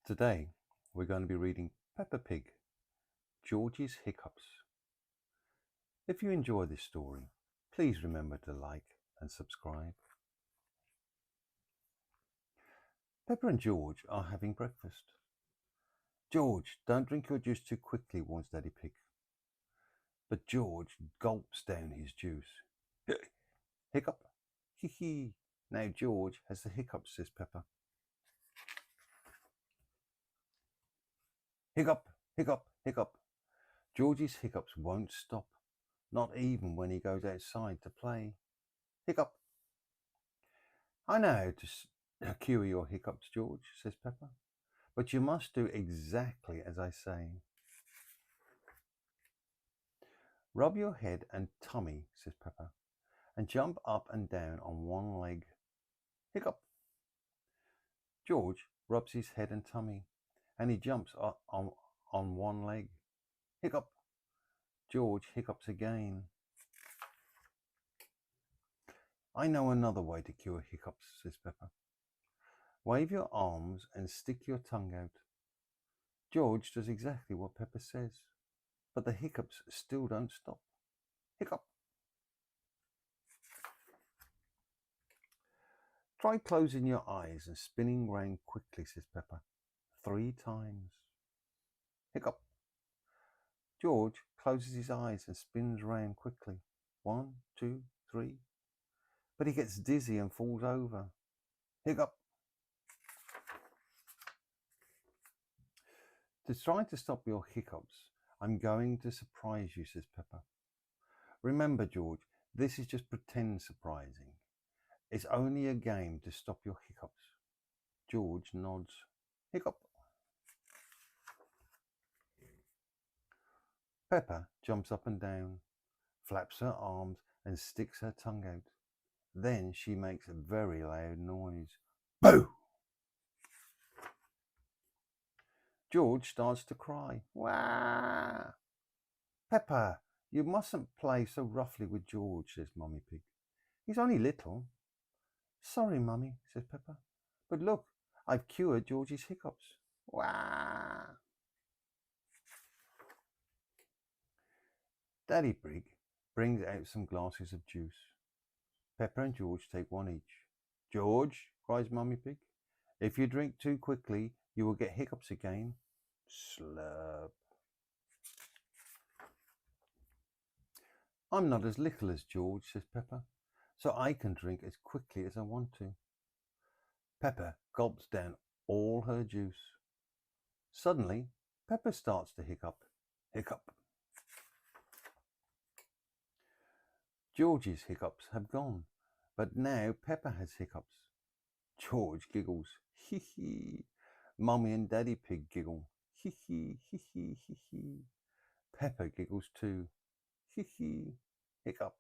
Today we're going to be reading Peppa Pig, George's Hiccups. If you enjoy this story, please remember to like and subscribe. Peppa and George are having breakfast. George, don't drink your juice too quickly, warns Daddy Pig. But George gulps down his juice. Hiccup, hee hee. Now George has the hiccups, says Peppa. Hiccup, hiccup, hiccup. George's hiccups won't stop, not even when he goes outside to play. Hiccup. I know how to cure your hiccups, George, says Peppa, but you must do exactly as I say. Rub your head and tummy, says Peppa, and jump up and down on one leg. Hiccup. George rubs his head and tummy, and he jumps on one leg. Hiccup. George hiccups again. I know another way to cure hiccups, says Peppa. Wave your arms and stick your tongue out. George does exactly what Peppa says, but the hiccups still don't stop. Hiccup. Try closing your eyes and spinning round quickly, says Peppa. 3 times. Hiccup. George closes his eyes and spins round quickly. 1, 2, 3. But he gets dizzy and falls over. Hiccup. To try to stop your hiccups, I'm going to surprise you, says Peppa. Remember, George, this is just pretend surprising. It's only a game to stop your hiccups. George nods. Hiccup. Peppa jumps up and down, flaps her arms and sticks her tongue out. Then she makes a very loud noise. Boo! George starts to cry. Wah! Peppa, you mustn't play so roughly with George, says Mummy Pig. He's only little. Sorry, Mummy, says Peppa. But look, I've cured George's hiccups. Wah! Daddy Pig brings out some glasses of juice. Peppa and George take one each. George, cries Mummy Pig, if you drink too quickly, you will get hiccups again. Slurp. I'm not as little as George, says Peppa, so I can drink as quickly as I want to. Peppa gulps down all her juice. Suddenly, Peppa starts to hiccup. Hiccup. George's hiccups have gone, but now Peppa has hiccups. George giggles. Hee hee. Mummy and Daddy Pig giggle. Hee hee, hee hee, hee hee. Peppa giggles too. Hee hee. Hiccup.